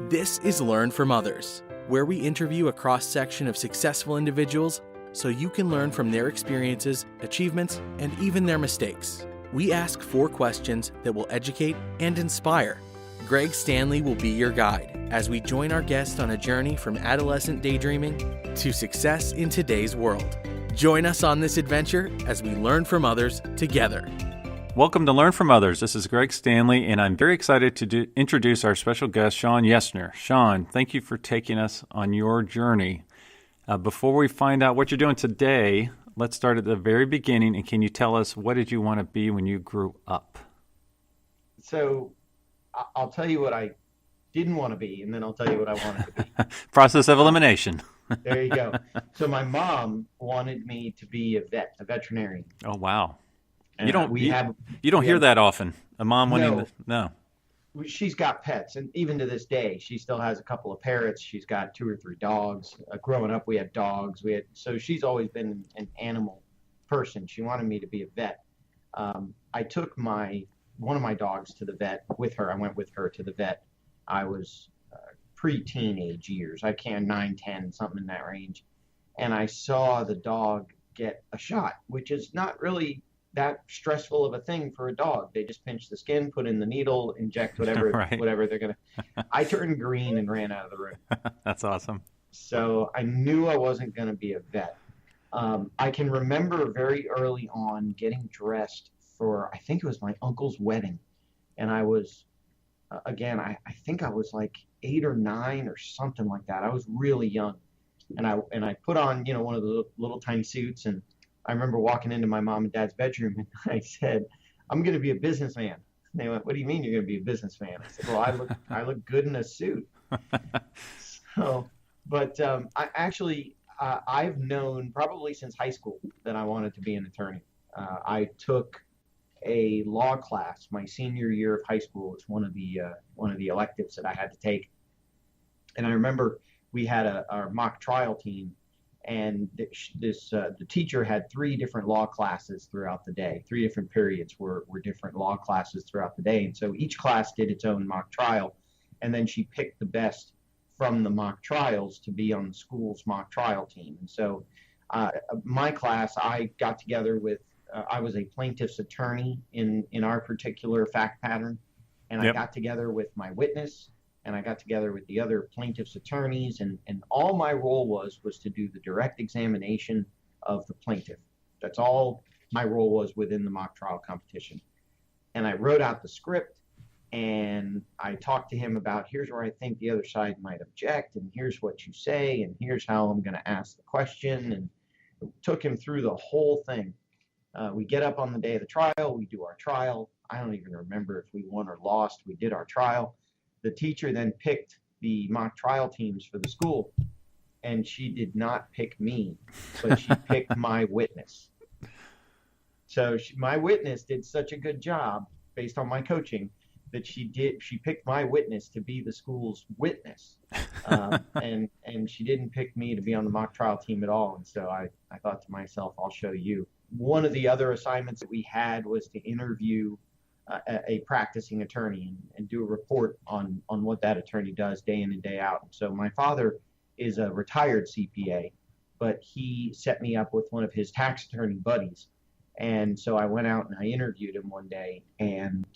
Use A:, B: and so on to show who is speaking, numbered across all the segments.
A: This is Learn from Others, where we interview a cross-section of successful individuals so you can learn from their experiences, achievements, and even their mistakes. We ask 4 questions that will educate and inspire. Greg Stanley will be your guide as we join our guest on a journey from adolescent daydreaming to success in today's world. Join us on this adventure as we learn from others together.
B: Welcome to Learn from Others. This is Greg Stanley, and I'm very excited to introduce our special guest, Shawn Yesner. Shawn, thank you for taking us on your journey. Before we find out what you're doing today, let's start at the very beginning, and can you tell us what did you want to be when you grew up?
C: So I'll tell you what I didn't want to be, and then I'll tell you what I wanted to be.
B: Process of elimination.
C: There you go. So my mom wanted me to be a veterinarian.
B: Oh, wow.
C: And
B: You don't hear that often. A mom wanting to, no.
C: She's got pets, and even to this day, she still has a couple of parrots. She's got 2 or 3 dogs. Growing up, we had dogs. So she's always been an animal person. She wanted me to be a vet. I took one of my dogs to the vet with her. I went with her to the vet. I was pre-teenage years. 9, 10, something in that range. And I saw the dog get a shot, which is not really that stressful of a thing for a dog. They just pinch the skin, put in the needle, inject whatever
B: Right.
C: whatever they're going to. I turned green and ran out of the room.
B: That's awesome.
C: So I knew I wasn't going to be a vet. I can remember very early on getting dressed for, I think it was my uncle's wedding. And I was, again, I think I was like 8 or 9 or something like that. I was really young. And I put on, one of the little tiny suits, and I remember walking into my mom and dad's bedroom, and I said, "I'm going to be a businessman." And they went, "What do you mean you're going to be a businessman?" I said, "Well, I look good in a suit." I've known probably since high school that I wanted to be an attorney. I took a law class my senior year of high school. It's one of the electives that I had to take, and I remember we had our mock trial team. And the teacher had 3 different law classes throughout the day. 3 different periods were different law classes throughout the day. And so each class did its own mock trial. And then she picked the best from the mock trials to be on the school's mock trial team. And so my class, I got together with, I was a plaintiff's attorney in our particular fact pattern. And
B: Yep.
C: I got together with my witness, and I got together with the other plaintiff's attorneys, and all my role was to do the direct examination of the plaintiff. That's all my role was within the mock trial competition. And I wrote out the script, and I talked to him about, here's where I think the other side might object, and here's what you say, and here's how I'm going to ask the question, and took him through the whole thing. We get up on the day of the trial, we do our trial. I don't even remember if we won or lost. We did our trial. The teacher then picked the mock trial teams for the school, and she did not pick me, but she picked my witness. So my witness did such a good job based on my coaching that she picked my witness to be the school's witness. And she didn't pick me to be on the mock trial team at all. And so I thought to myself, I'll show you. One of the other assignments that we had was to interview a practicing attorney and do a report on what that attorney does day in and day out. So my father is a retired CPA, but he set me up with one of his tax attorney buddies. And so I went out and I interviewed him one day, and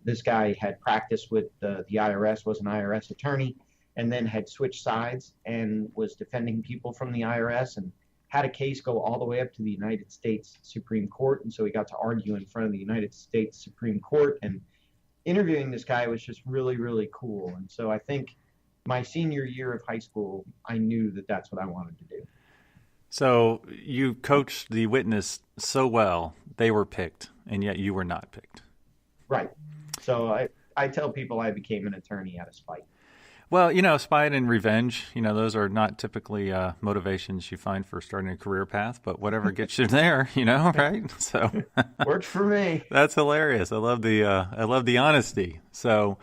C: this guy had practiced with the IRS, was an IRS attorney, and then had switched sides and was defending people from the IRS and had a case go all the way up to the United States Supreme Court. And so he got to argue in front of the United States Supreme Court. And interviewing this guy was just really, really cool. And so I think my senior year of high school, I knew that that's what I wanted to do.
B: So you coached the witness so well, they were picked, and yet you were not picked.
C: Right. So I tell people I became an attorney out of spite.
B: Well, spite and revenge, those are not typically motivations you find for starting a career path, but whatever gets you there, right? So
C: worked for me.
B: That's hilarious. I love the honesty. So,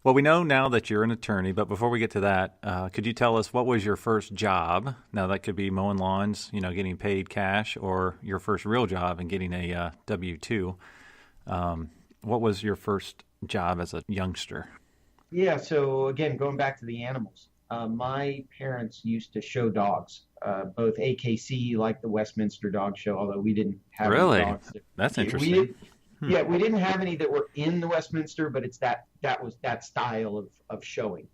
B: well, we know now that you're an attorney, but before we get to that, could you tell us what was your first job? Now, that could be mowing lawns, getting paid cash, or your first real job and getting a W-2. What was your first job as a youngster?
C: Yeah, so again, going back to the animals, my parents used to show dogs, both AKC, like the Westminster Dog Show, although we didn't have any
B: Really?
C: dogs.
B: That's
C: We
B: interesting.
C: did,
B: Hmm.
C: yeah, we didn't have any that were in the Westminster, but it's that was that style of showing.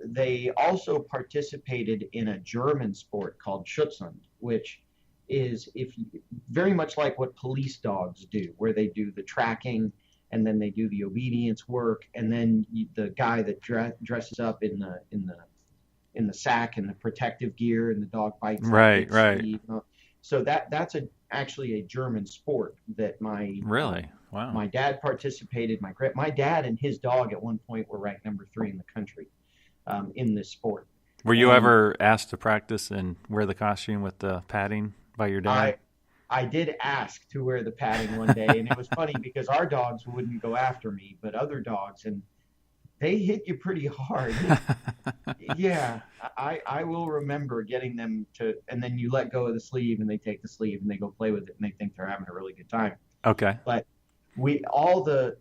C: They also participated in a German sport called Schutzhund, which is very much like what police dogs do, where they do the tracking and then they do the obedience work, and then the guy that dresses up in the sack and the protective gear, and the dog bites that
B: Right,
C: big
B: right.
C: sleeve. So that's actually a German sport that
B: Really? Wow.
C: my dad participated. My dad and his dog at one point were ranked number 3 in the country in this sport.
B: Were you
C: And
B: ever asked to practice and wear the costume with the padding by your dad?
C: I I did ask to wear the padding one day, and it was funny because our dogs wouldn't go after me, but other dogs, and they hit you pretty hard. Yeah, I will remember getting them to, and then you let go of the sleeve, and they take the sleeve and they go play with it, and they think they're having a really good time.
B: Okay.
C: But we all the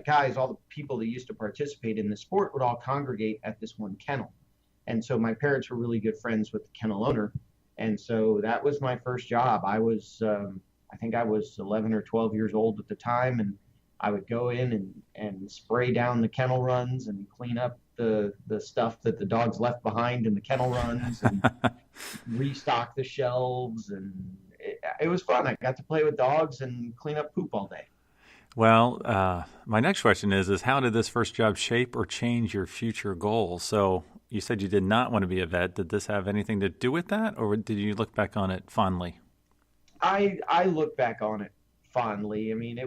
C: guys, all the people that used to participate in the sport would all congregate at this one kennel, and so my parents were really good friends with the kennel owner, and so that was my first job. I think I was 11 or 12 years old at the time, and I would go in and spray down the kennel runs and clean up the stuff that the dogs left behind in the kennel runs and restock the shelves, and it was fun. I got to play with dogs and clean up poop all day.
B: Well, my next question is how did this first job shape or change your future goals? So you said you did not want to be a vet. Did this have anything to do with that, or did you look back on it fondly?
C: I look back on it fondly. I mean,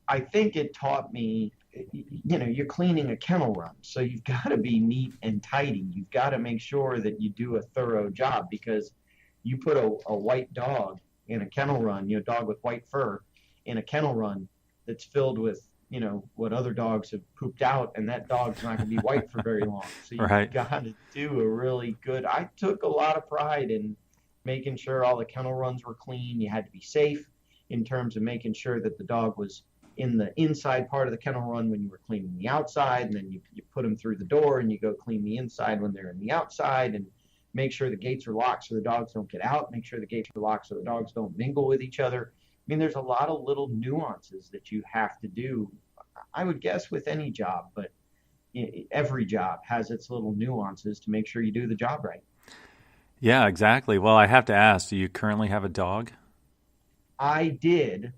C: I think it taught me, you're cleaning a kennel run, so you've got to be neat and tidy. You've got to make sure that you do a thorough job, because you put a white dog in a kennel run, a dog with white fur in a kennel run that's filled with, what other dogs have pooped out, and that dog's not going to be white for very long. So you've
B: Right.
C: got to do a really good. I took a lot of pride in making sure all the kennel runs were clean. You had to be safe in terms of making sure that the dog was in the inside part of the kennel run when you were cleaning the outside, and then you put them through the door and you go clean the inside when they're in the outside, and make sure the gates are locked so the dogs don't get out, make sure the gates are locked so the dogs don't mingle with each other. I mean, there's a lot of little nuances that you have to do, I would guess, with any job, but every job has its little nuances to make sure you do the job right.
B: Yeah, exactly. Well, I have to ask, do you currently have a dog?
C: I did,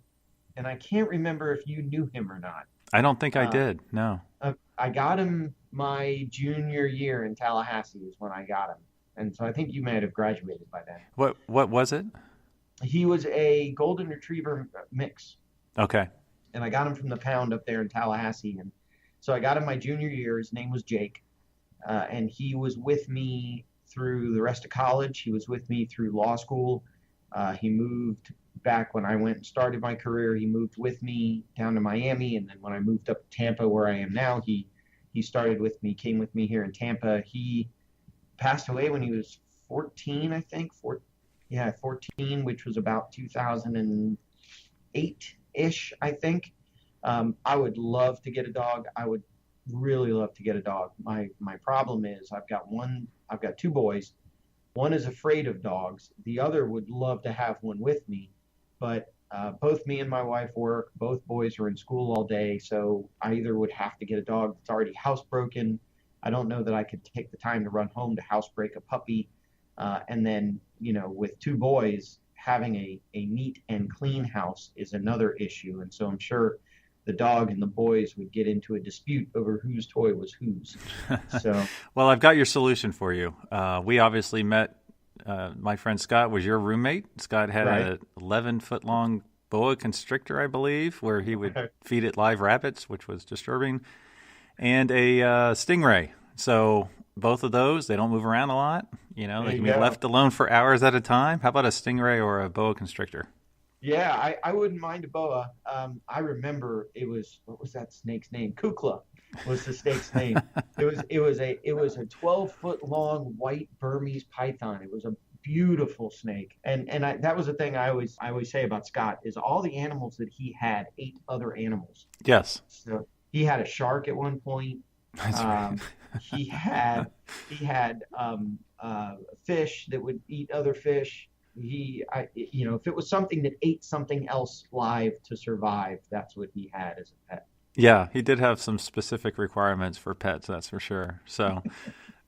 C: and I can't remember if you knew him or not.
B: I don't think I
C: Uh,
B: did. No.
C: I got him my junior year in Tallahassee is when I got him, and so I think you may have graduated by then.
B: What was it?
C: He was a golden retriever mix,
B: Okay.
C: and I got him from the pound up there in Tallahassee, and so I got him my junior year. His name was Jake, and he was with me through the rest of college. He was with me through law school. He moved back when I went and started my career. He moved with me down to Miami, and then when I moved up to Tampa, where I am now, he started with me, came with me here in Tampa. He passed away when he was 14, I think. 14, which was about 2008-ish, I think. I would love to get a dog. I would really love to get a dog. My problem is I've got two boys. One is afraid of dogs. The other would love to have one with me, but both me and my wife work. Both boys are in school all day, so I either would have to get a dog that's already housebroken. I don't know that I could take the time to run home to housebreak a puppy. And then, with two boys, having a neat and clean house is another issue. And so I'm sure the dog and the boys would get into a dispute over whose toy was whose. So,
B: Well, I've got your solution for you. We obviously met. My friend Scott was your roommate. Scott had
C: right.
B: an 11-foot long boa constrictor, I believe, where he would feed it live rabbits, which was disturbing, and a stingray. So both of those, they don't move around a lot. They
C: There
B: can
C: you
B: be
C: go.
B: left alone for hours at a time. How about a stingray or a boa constrictor?
C: Yeah, I wouldn't mind a boa. I remember what was that snake's name? Kukla was the snake's name. It was a 12-foot long white Burmese python. It was a beautiful snake. And that was the thing I always say about Scott is all the animals that he had ate other animals.
B: Yes.
C: So He had a shark at one point.
B: That's right.
C: Um, he had fish that would eat other fish. If it was something that ate something else live to survive, that's what he had as a pet.
B: Yeah, he did have some specific requirements for pets, that's for sure. So,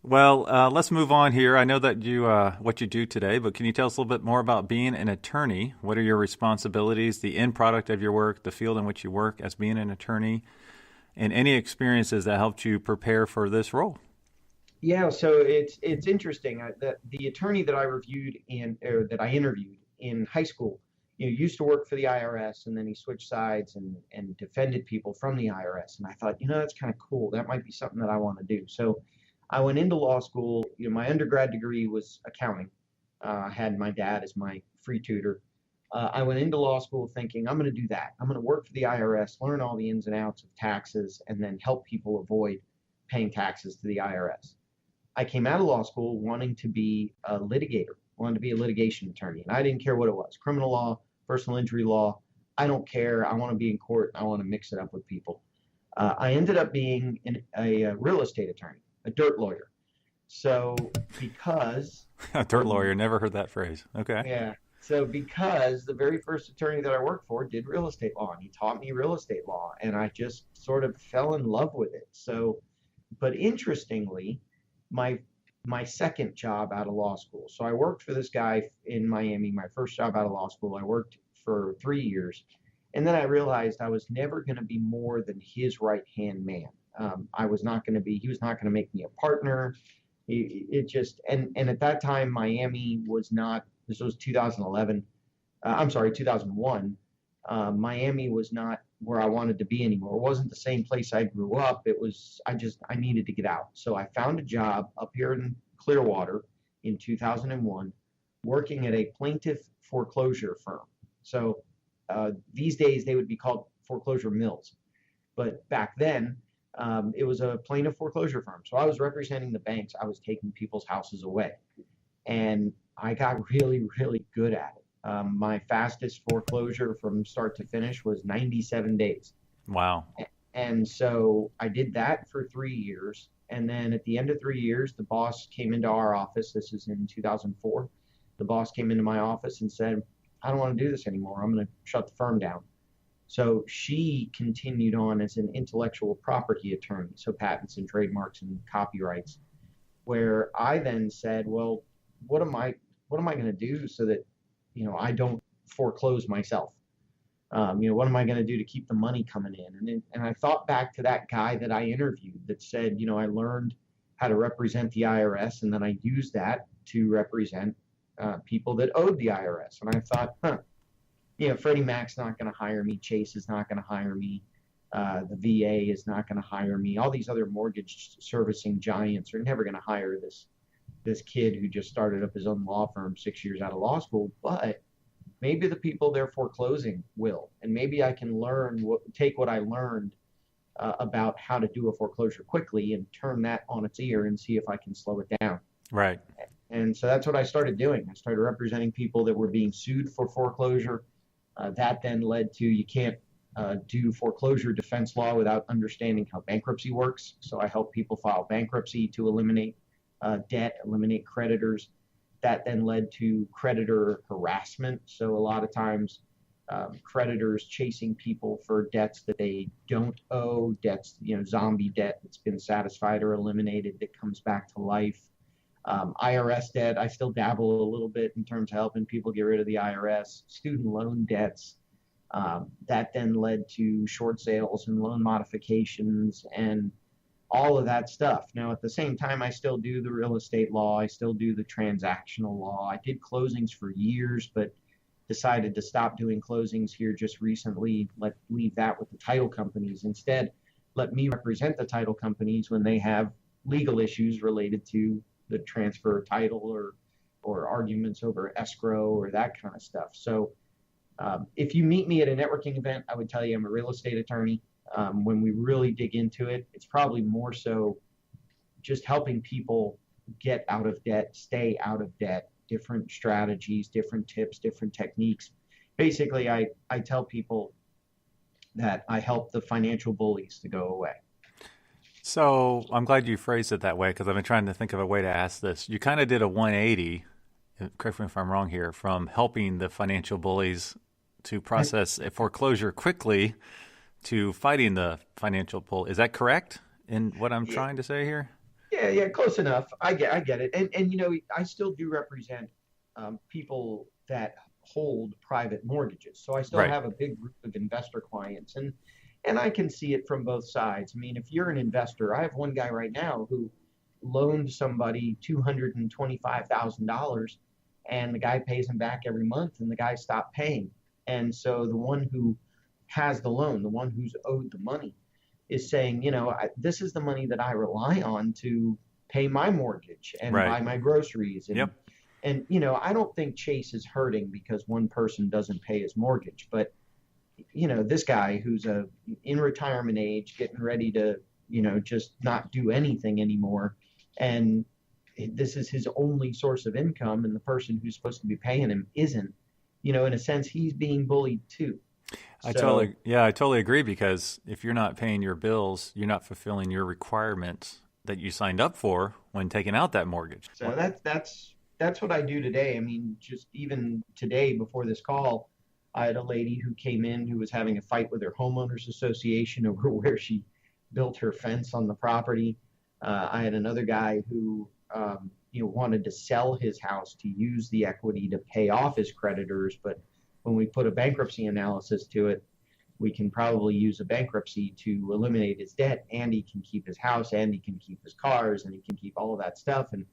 B: well, let's move on here. I know that you what you do today, but can you tell us a little bit more about being an attorney? What are your responsibilities, the end product of your work, the field in which you work as being an attorney, and any experiences that helped you prepare for this role?
C: Yeah, so it's interesting. The attorney that I interviewed in high school, used to work for the IRS, and then he switched sides and defended people from the IRS. And I thought, that's kind of cool. That might be something that I want to do. So I went into law school. My undergrad degree was accounting. I had my dad as my free tutor. I went into law school thinking I'm going to do that. I'm going to work for the IRS, learn all the ins and outs of taxes, and then help people avoid paying taxes to the IRS. I came out of law school wanting to be a litigator, wanted to be a litigation attorney, and I didn't care what it was, criminal law, personal injury law. I don't care. I want to be in court. I want to mix it up with people. I ended up being a real estate attorney, a dirt lawyer. So because
B: A dirt lawyer, never heard that phrase. Okay.
C: yeah, so because the very first attorney that I worked for did real estate law, and he taught me real estate law, and I just sort of fell in love with it. So, but interestingly, my my second job out of law school. So I worked for this guy in Miami, my first job out of law school. I worked for 3 years. And then I realized I was never going to be more than his right hand man. I was not going to be, he was not going to make me a partner. And at that time, Miami was not, this was 2011, I'm sorry, 2001. Miami was not where I wanted to be anymore. It wasn't the same place I grew up. I needed to get out. So I found a job up here in Clearwater in 2001, working at a plaintiff foreclosure firm. So these days they would be called foreclosure mills. But back then, it was a plaintiff foreclosure firm. So I was representing the banks. I was taking people's houses away. And I got really, really good at it. My fastest foreclosure from start to finish was 97 days.
B: Wow.
C: And so I did that for 3 years. And then at the end of 3 years, the boss came into our office. This is in 2004. The boss came into my office and said, I don't want to do this anymore. I'm going to shut the firm down. So she continued on as an intellectual property attorney, so patents and trademarks and copyrights, where I then said, well, what am I going to do so that I don't foreclose myself. What am I going to do to keep the money coming in? And I thought back to that guy that I interviewed that said, I learned how to represent the IRS, and then I used that to represent people that owed the IRS. And I thought, Freddie Mac's not going to hire me. Chase is not going to hire me. The VA is not going to hire me. All these other mortgage servicing giants are never going to hire this kid who just started up his own law firm 6 years out of law school. But maybe the people they're foreclosing will, and maybe I can take what I learned about how to do a foreclosure quickly and turn that on its ear and see if I can slow it down.
B: Right.
C: And so that's what I started doing. I started representing people that were being sued for foreclosure. That then led to you can't do foreclosure defense law without understanding how bankruptcy works. So I help people file bankruptcy to eliminate debt, eliminate creditors. That then led to creditor harassment. So a lot of times creditors chasing people for debts that they don't owe, debts, zombie debt that's been satisfied or eliminated that comes back to life. IRS debt, I still dabble a little bit in terms of helping people get rid of the IRS. Student loan debts, that then led to short sales and loan modifications and all of that stuff. Now, at the same time, I still do the real estate law. I still do the transactional law. I did closings for years, but decided to stop doing closings here just recently. Leave that with the title companies. Instead, let me represent the title companies when they have legal issues related to the transfer of title or arguments over escrow or that kind of stuff. So if you meet me at a networking event, I would tell you I'm a real estate attorney. When we really dig into it, it's probably more so just helping people get out of debt, stay out of debt, different strategies, different tips, different techniques. Basically, I tell people that I help the financial bullies to go away.
B: So I'm glad you phrased it that way, because I've been trying to think of a way to ask this. You kind of did a 180, correct me if I'm wrong here, from helping the financial bullies to process a foreclosure quickly to fighting the financial bull. Is that correct in what I'm trying to say here?
C: Yeah, close enough. I get it. And I still do represent people that hold private mortgages. So I still
B: Right.
C: have a big group of investor clients, and I can see it from both sides. I mean, if you're an investor, I have one guy right now who loaned somebody $225,000, and the guy pays him back every month, and the guy stopped paying. And so the one who has the loan, the one who's owed the money, is saying, this is the money that I rely on to pay my mortgage and
B: Right.
C: buy my groceries.
B: Yep.
C: And I don't think Chase is hurting because one person doesn't pay his mortgage. But, this guy who's in retirement age, getting ready to, just not do anything anymore. And this is his only source of income. And the person who's supposed to be paying him isn't, in a sense, he's being bullied too.
B: I totally agree, because if you're not paying your bills, you're not fulfilling your requirements that you signed up for when taking out that mortgage.
C: So that's what I do today. I mean, just even today before this call, I had a lady who came in who was having a fight with her homeowners association over where she built her fence on the property. I had another guy who wanted to sell his house to use the equity to pay off his creditors, but when we put a bankruptcy analysis to it, we can probably use a bankruptcy to eliminate his debt, and he can keep his house, and he can keep his cars, and he can keep all of that stuff and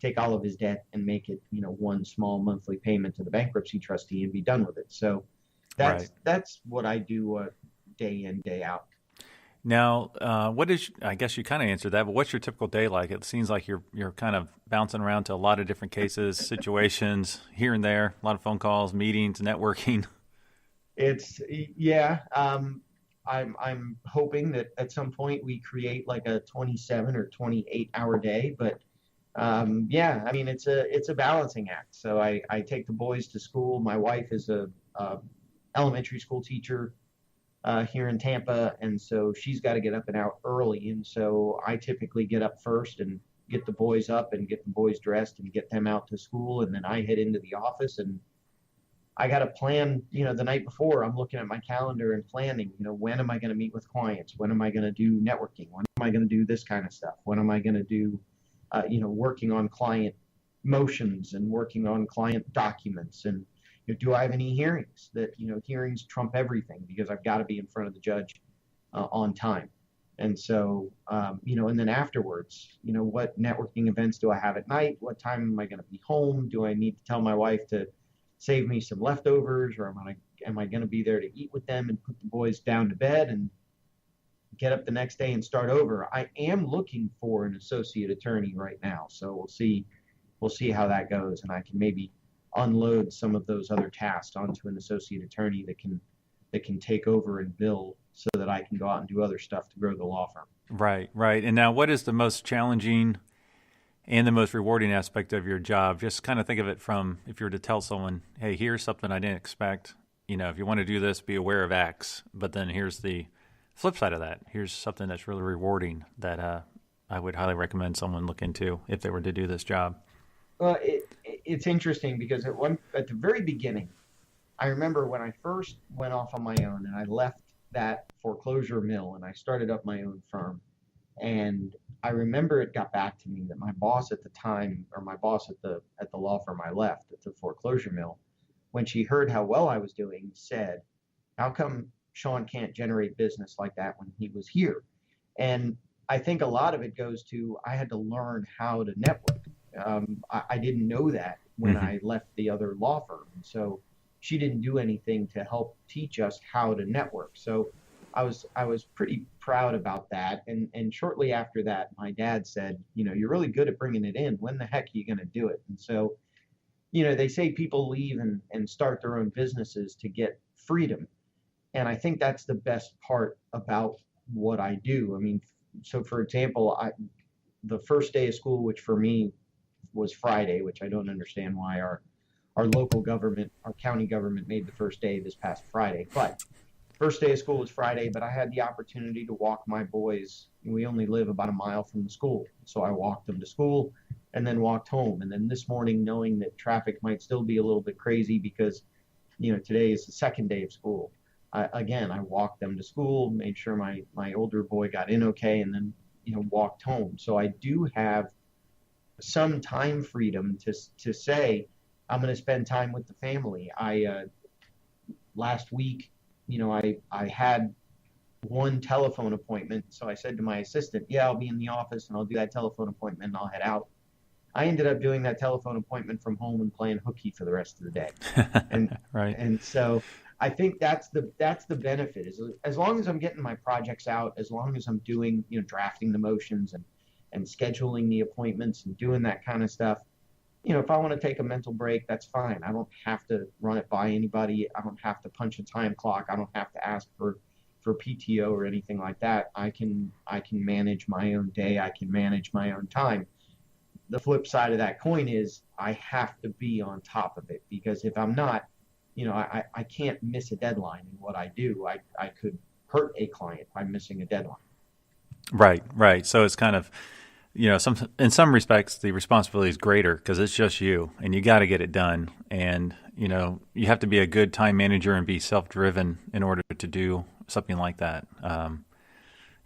C: take all of his debt and make it, one small monthly payment to the bankruptcy trustee and be done with it. So that's what I do day in, day out.
B: Now, I guess you kind of answered that, but what's your typical day like? It seems like you're kind of bouncing around to a lot of different cases, situations here and there, a lot of phone calls, meetings, networking.
C: I'm hoping that at some point we create like a 27 or 28-hour day, but I mean, it's a balancing act. So I take the boys to school. My wife is a elementary school teacher here in Tampa, and so she's got to get up and out early, and so I typically get up first and get the boys up and get the boys dressed and get them out to school, and then I head into the office, and I got to plan, the night before. I'm looking at my calendar and planning, when am I going to meet with clients? When am I going to do networking? When am I going to do this kind of stuff? When am I going to do, working on client motions and working on client documents? And do I have any hearings? That, hearings trump everything because I've got to be in front of the judge on time. And so, and then afterwards, what networking events do I have at night? What time am I going to be home? Do I need to tell my wife to save me some leftovers, or am I going to be there to eat with them and put the boys down to bed and get up the next day and start over? I am looking for an associate attorney right now, so we'll see how that goes, and I can maybe unload some of those other tasks onto an associate attorney that can take over and bill so that I can go out and do other stuff to grow the law firm.
B: Right. And now, what is the most challenging and the most rewarding aspect of your job? Just kind of think of it from, if you were to tell someone, hey, here's something I didn't expect. If you want to do this, be aware of X. But then here's the flip side of that. Here's something that's really rewarding that I would highly recommend someone look into if they were to do this job.
C: Well, it's interesting because at the very beginning, I remember when I first went off on my own and I left that foreclosure mill and I started up my own firm. And I remember it got back to me that my boss at the time, or my boss at the law firm I left at the foreclosure mill, when she heard how well I was doing, said, "How come Shawn can't generate business like that when he was here?" And I think a lot of it goes to I had to learn how to network. I didn't know that when I left the other law firm. And so she didn't do anything to help teach us how to network. So I was pretty proud about that. And shortly after that, my dad said, "You're really good at bringing it in. When the heck are you going to do it?" And so, they say people leave and start their own businesses to get freedom. And I think that's the best part about what I do. I mean, so for example, the first day of school, which for me was Friday, which I don't understand why our local government, our county government made the first day this past Friday. But First day of school was Friday, but I had the opportunity to walk my boys. We only live about a mile from the school. So I walked them to school and then walked home. And then this morning, knowing that traffic might still be a little bit crazy because, today is the second day of school. I walked them to school, made sure my older boy got in okay, and then, walked home. So I do have some time freedom to say, I'm going to spend time with the family. Last week, I had one telephone appointment. So I said to my assistant, yeah, I'll be in the office and I'll do that telephone appointment and I'll head out. I ended up doing that telephone appointment from home and playing hooky for the rest of the day. And
B: right.
C: And so I think that's the benefit, is as long as I'm getting my projects out, as long as I'm doing, drafting the motions and scheduling the appointments and doing that kind of stuff. If I want to take a mental break, that's fine. I don't have to run it by anybody. I don't have to punch a time clock. I don't have to ask for PTO or anything like that. I can manage my own day. I can manage my own time. The flip side of that coin is I have to be on top of it, because if I'm not, I can't miss a deadline in what I do. I could hurt a client by missing a deadline.
B: Right. So it's kind of, in some respects, the responsibility is greater because it's just you and you got to get it done. And, you have to be a good time manager and be self-driven in order to do something like that.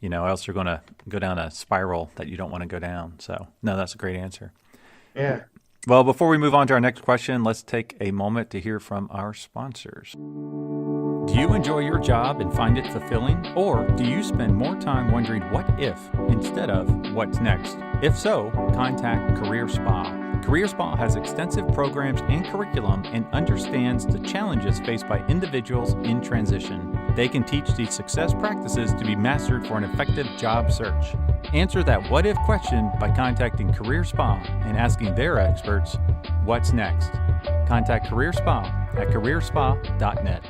B: Else you're going to go down a spiral that you don't want to go down. So, no, that's a great answer.
C: Yeah.
B: Well, before we move on to our next question, let's take a moment to hear from our sponsors. Do you enjoy your job and find it fulfilling? Or do you spend more time wondering what if instead of what's next? If so, contact Career Spa. Career Spa has extensive programs and curriculum and understands the challenges faced by individuals in transition. They can teach these success practices to be mastered for an effective job search. Answer that what if question by contacting Career Spa and asking their experts, what's next? Contact Career Spa at careerspa.net.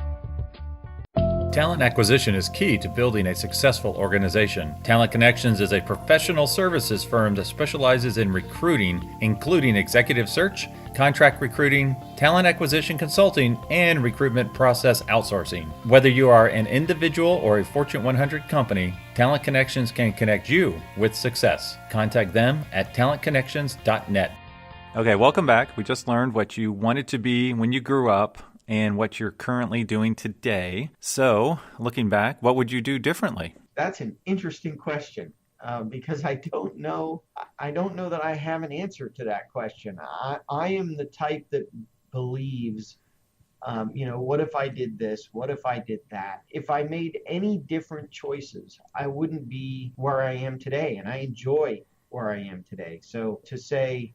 B: Talent acquisition is key to building a successful organization. Talent Connections is a professional services firm that specializes in recruiting, including executive search, contract recruiting, talent acquisition consulting, and recruitment process outsourcing. Whether you are an individual or a Fortune 100 company, Talent Connections can connect you with success. Contact them at talentconnections.net. Okay, welcome back. We just learned what you wanted to be when you grew up and what you're currently doing today. So, looking back, what would you do differently?
C: That's an interesting question, because I don't know that I have an answer to that question. I am the type that believes, what if I did this? What if I did that? If I made any different choices, I wouldn't be where I am today, and I enjoy where I am today. So to say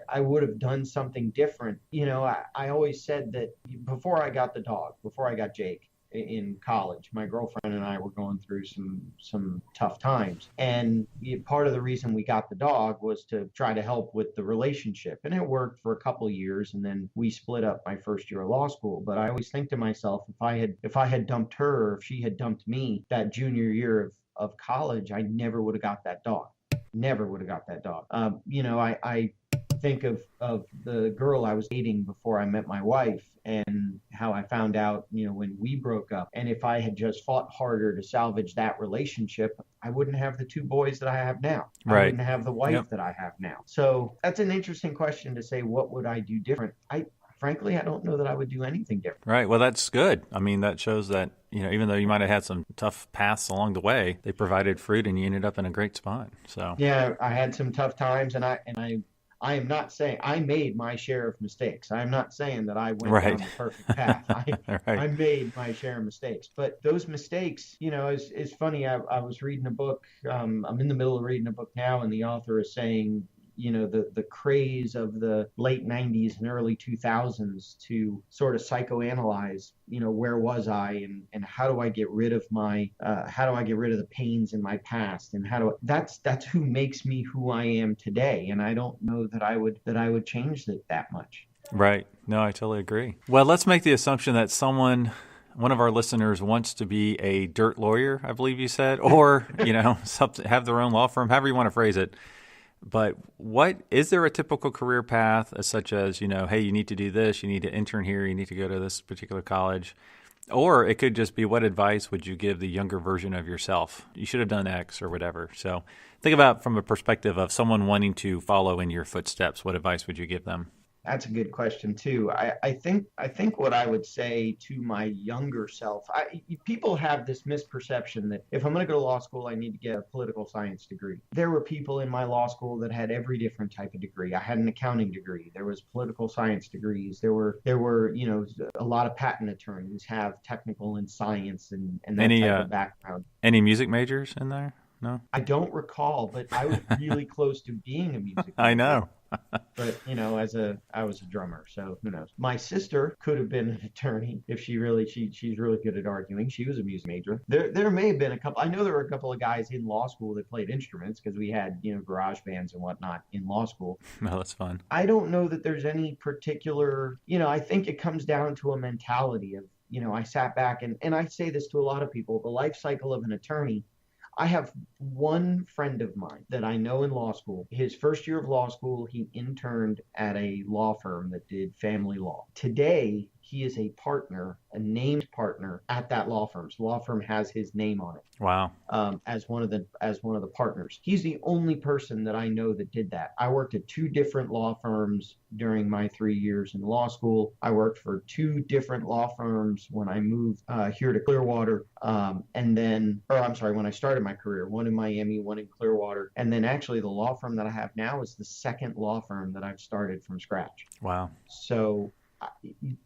C: I would have done something different, I always said that before I got the dog, before I got Jake in college, my girlfriend and I were going through some tough times. And part of the reason we got the dog was to try to help with the relationship. And it worked for a couple of years. And then we split up my first year of law school. But I always think to myself, if I had dumped her, or if she had dumped me that junior year of college, I never would have got that dog. Never would have got that dog. I think of the girl I was dating before I met my wife, and how I found out, when we broke up. And if I had just fought harder to salvage that relationship, I wouldn't have the two boys that I have now.
B: Right.
C: I wouldn't have the wife that I have now. So that's an interesting question to say, what would I do different? Frankly, I don't know that I would do anything different.
B: Right. Well, that's good. I mean, that shows that, even though you might have had some tough paths along the way, they provided fruit and you ended up in a great spot. So
C: yeah, I had some tough times, and I am not saying I made my share of mistakes. I'm not saying that I went down the perfect path. I made my share of mistakes. But those mistakes, is funny. I was reading a book. I'm in the middle of reading a book now, and the author is saying, the craze of the late 90s and early 2000s to sort of psychoanalyze, where was I, and how do I get rid of the pains in my past, and that's who makes me who I am today. And I don't know that I would change it that much.
B: Right. No, I totally agree. Well, let's make the assumption that one of our listeners wants to be a dirt lawyer, I believe you said, or, have their own law firm, however you want to phrase it. But is there a typical career path, such as, hey, you need to do this, you need to intern here, you need to go to this particular college? Or it could just be, what advice would you give the younger version of yourself? You should have done X or whatever. So think about from a perspective of someone wanting to follow in your footsteps. What advice would you give them?
C: That's a good question too. I think what I would say to my younger self, people have this misperception that if I'm going to go to law school, I need to get a political science degree. There were people in my law school that had every different type of degree. I had an accounting degree. There was political science degrees. There were a lot of patent attorneys have technical and science and that type of background.
B: Any music majors in there? No,
C: I don't recall, but I was really close to being a music major.
B: I know.
C: But I was a drummer, so who knows? My sister could have been an attorney if she's really good at arguing. She was a music major. There may have been a couple. I know there were a couple of guys in law school that played instruments because we had garage bands and whatnot in law school.
B: No, that's fun.
C: I don't know that there's any particular. I think it comes down to a mentality of I sat back and I say this to a lot of people. The life cycle of an attorney. I have one friend of mine that I know in law school. His first year of law school, he interned at a law firm that did family law. Today, he is a partner, a named partner at that law firm. So the law firm has his name on it.
B: Wow.
C: As one of the partners. He's the only person that I know that did that. I worked at 2 different law firms during my 3 years in law school. I worked for 2 different law firms when I moved here to Clearwater. When I started my career, one in Miami, one in Clearwater. And then actually the law firm that I have now is the second law firm that I've started from scratch.
B: Wow.
C: So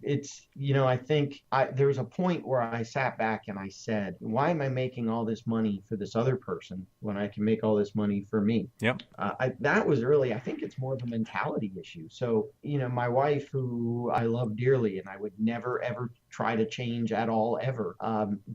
C: it's, I think there was a point where I sat back and I said, why am I making all this money for this other person when I can make all this money for me?
B: Yep.
C: That was really, I think it's more of a mentality issue. So, my wife, who I love dearly and I would never, ever try to change at all, ever,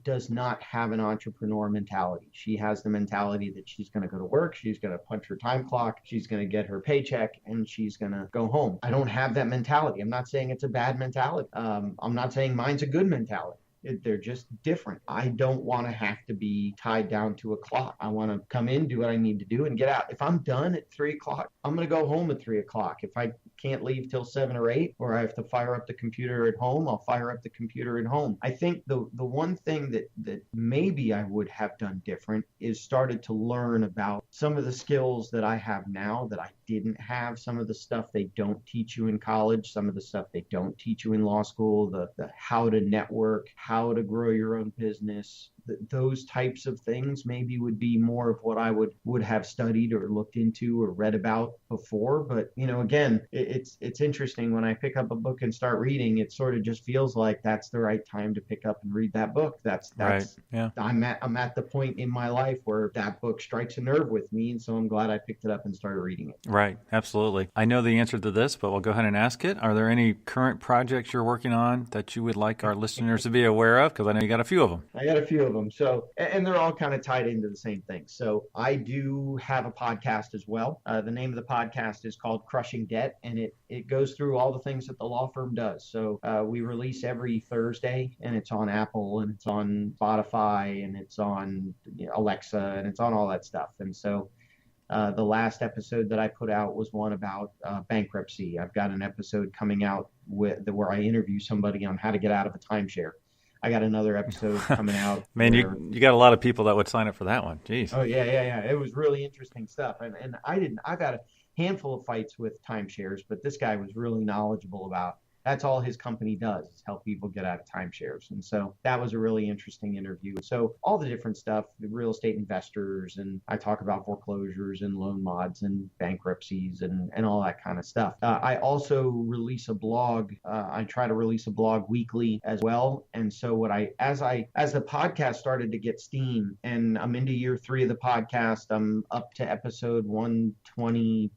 C: does not have an entrepreneur mentality. She has the mentality that she's going to go to work, she's going to punch her time clock, she's going to get her paycheck, and she's going to go home. I don't have that mentality. I'm not saying it's a bad mentality. I'm not saying mine's a good mentality. They're just different. I don't want to have to be tied down to a clock. I want to come in, do what I need to do, and get out. If I'm done at 3 o'clock, I'm going to go home at 3 o'clock. If I can't leave till 7 or 8, or I have to fire up the computer at home, I'll fire up the computer at home. I think the one thing that maybe I would have done different is started to learn about some of the skills that I have now that I didn't have, some of the stuff they don't teach you in college, some of the stuff they don't teach you in law school, the how to network, how to grow your own business. Those types of things maybe would be more of what I would have studied or looked into or read about before. But again, it's interesting when I pick up a book and start reading, it sort of just feels like that's the right time to pick up and read that book. That's
B: right. Yeah.
C: I'm at the point in my life where that book strikes a nerve with me, and so I'm glad I picked it up and started reading it.
B: Right, absolutely. I know the answer to this, but we'll go ahead and ask it. Are there any current projects you're working on that you would like our listeners to be aware of? Because I know you got a few of them.
C: I got a few of them. So, and they're all kind of tied into the same thing. So I do have a podcast as well. The name of the podcast is called Crushing Debt, and it goes through all the things that the law firm does. So we release every Thursday, and it's on Apple, and it's on Spotify, and it's on Alexa, and it's on all that stuff. And so the last episode that I put out was one about bankruptcy. I've got an episode coming out where I interview somebody on how to get out of a timeshare. I got another episode coming out.
B: Man, you got a lot of people that would sign up for that one. Jeez.
C: Oh, yeah. It was really interesting stuff. And I've got a handful of fights with timeshares, but this guy was really knowledgeable about. That's all his company does, is help people get out of timeshares. And so that was a really interesting interview. So all the different stuff, the real estate investors, and I talk about foreclosures and loan mods and bankruptcies and all that kind of stuff. I also release a blog. I try to release a blog weekly as well. And so as the podcast started to get steam, and I'm into year 3 of the podcast, I'm up to episode 120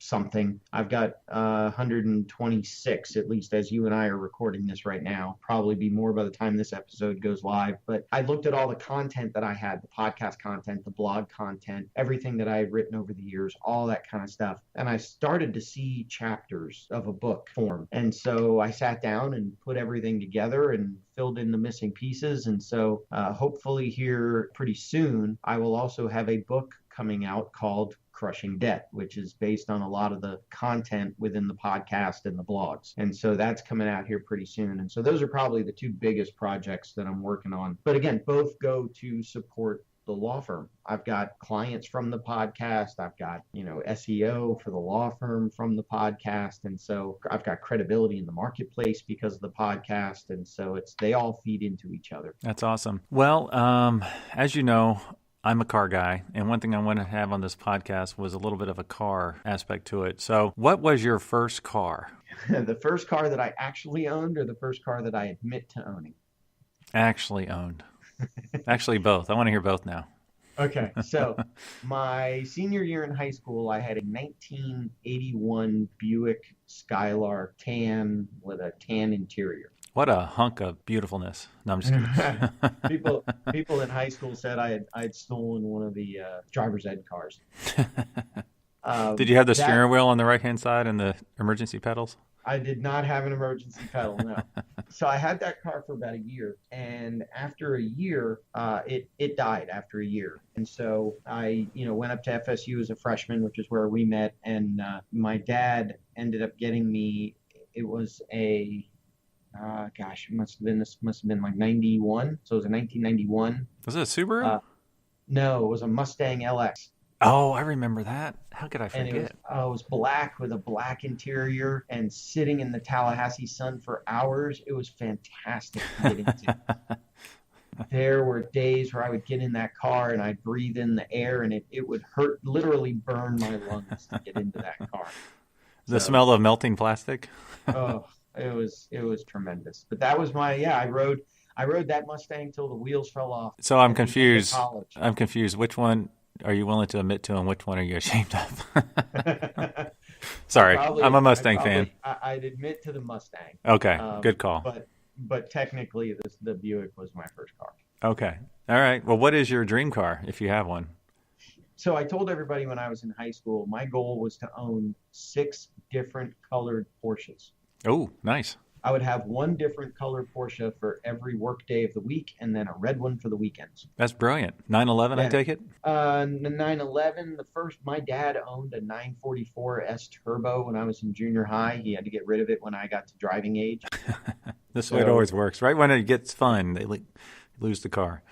C: something. I've got 126, at least as you and I are recording this right now. Probably be more by the time this episode goes live. But I looked at all the content that I had, the podcast content, the blog content, everything that I had written over the years, all that kind of stuff. And I started to see chapters of a book form. And so I sat down and put everything together and filled in the missing pieces. And so hopefully here pretty soon, I will also have a book coming out called Crushing Debt, which is based on a lot of the content within the podcast and the blogs. And so that's coming out here pretty soon. And so those are probably the two biggest projects that I'm working on. But again, both go to support the law firm. I've got clients from the podcast. I've got, SEO for the law firm from the podcast. And so I've got credibility in the marketplace because of the podcast. And so they all feed into each other.
B: That's awesome. Well, as you know, I'm a car guy, and one thing I want to have on this podcast was a little bit of a car aspect to it. So what was your first car?
C: The first car that I actually owned, or the first car that I admit to owning?
B: Actually owned. Actually, both. I want to hear both now.
C: Okay. So my senior year in high school, I had a 1981 Buick Skylark tan with a tan interior.
B: What a hunk of beautifulness. No, I'm just kidding.
C: People in high school said I'd stolen one of the driver's ed cars.
B: Did you have the steering wheel on the right-hand side and the emergency pedals?
C: I did not have an emergency pedal, no. So I had that car for about a year, and after a year, it died after a year. And so I, went up to FSU as a freshman, which is where we met, and my dad ended up getting me. It was a it must have been like 91. So it was a 1991.
B: Was it a Subaru?
C: No, it was a Mustang LX.
B: Oh, I remember that. How could I forget?
C: And it was black with a black interior, and sitting in the Tallahassee sun for hours. It was fantastic to get into. There were days where I would get in that car and I'd breathe in the air, and it would hurt, literally burn my lungs to get into that car.
B: The smell of melting plastic?
C: Oh, it was tremendous. But that was I rode that Mustang till the wheels fell off.
B: So I'm confused. Which one are you willing to admit to, and which one are you ashamed of? Sorry, I'm a Mustang fan.
C: I'd admit to the Mustang.
B: Okay, good call.
C: But technically, the Buick was my first car.
B: Okay, all right. Well, what is your dream car, if you have one?
C: So I told everybody when I was in high school, my goal was to own 6 different colored Porsches.
B: Oh, nice.
C: I would have one different colored Porsche for every work day of the week, and then a red one for the weekends.
B: That's brilliant. 911, yeah. I take it?
C: The 911, my dad owned a 944 S Turbo when I was in junior high. He had to get rid of it when I got to driving age.
B: This way it always works. Right when it gets fun, they lose the car.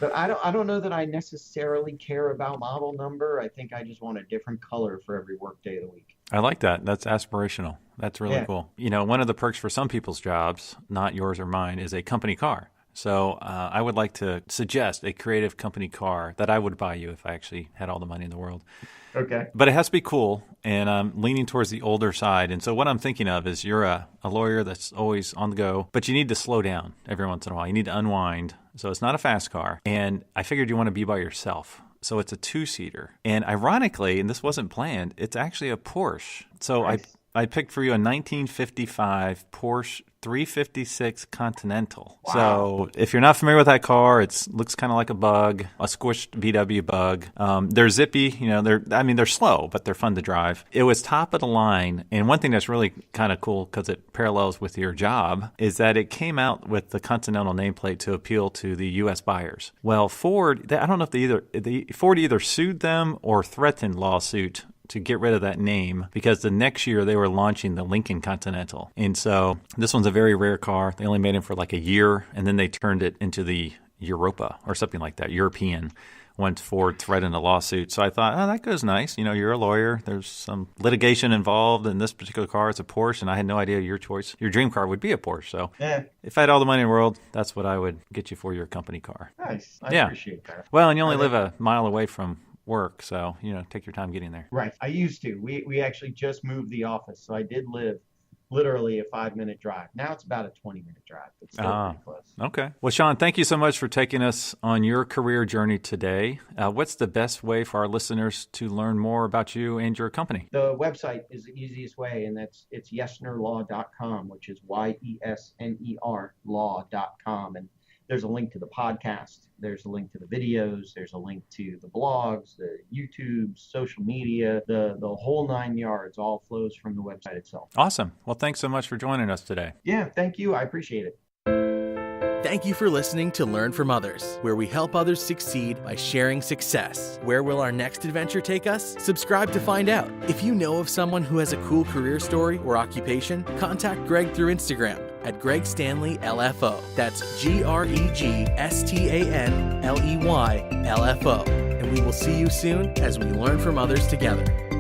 C: But I don't know that I necessarily care about model number. I think I just want a different color for every work day of the week.
B: I like that. That's aspirational. That's really cool. One of the perks for some people's jobs, not yours or mine, is a company car. So I would like to suggest a creative company car that I would buy you if I actually had all the money in the world.
C: Okay.
B: But it has to be cool, and I'm leaning towards the older side. And so what I'm thinking of is you're a lawyer that's always on the go, but you need to slow down every once in a while. You need to unwind. So it's not a fast car. And I figured you want to be by yourself. So it's a 2-seater. And ironically, and this wasn't planned, it's actually a Porsche. So nice. I picked for you a 1955 Porsche 356 Continental. Wow. So if you're not familiar with that car, it looks kind of like a bug, a squished VW bug. They're zippy, they're slow, but they're fun to drive. It was top of the line. And one thing that's really kind of cool because it parallels with your job is that it came out with the Continental nameplate to appeal to the U.S. buyers. Well, Ford, I don't know if Ford either sued them or threatened lawsuit to get rid of that name because the next year they were launching the Lincoln Continental. And so this one's a very rare car. They only made it for like a year, and then they turned it into the Europa or something like that, European, once Ford threatened a lawsuit. So I thought, that goes nice. You're a lawyer. There's some litigation involved in this particular car. It's a Porsche, and I had no idea your dream car would be a Porsche. So if I had all the money in the world, that's what I would get you for your company car.
C: Nice. I appreciate that.
B: Well, and you only live a mile away from work, so take your time getting there.
C: Right. I used to. We actually just moved the office, so I did live literally a 5-minute drive. Now it's about a 20-minute drive. It's still pretty close.
B: Okay. Well, Shawn, thank you so much for taking us on your career journey today. What's the best way for our listeners to learn more about you and your company?
C: The website is the easiest way, and it's yesnerlaw.com, which is YESNER law.com. And there's a link to the podcast. There's a link to the videos. There's a link to the blogs, the YouTube, social media, the whole 9 yards all flows from the website itself.
B: Awesome. Well, thanks so much for joining us today.
C: Yeah, thank you. I appreciate it.
A: Thank you for listening to Learn from Others, where we help others succeed by sharing success. Where will our next adventure take us? Subscribe to find out. If you know of someone who has a cool career story or occupation, contact Greg through Instagram at Greg Stanley LFO. That's GregStanley LFO. And we will see you soon as we learn from others together.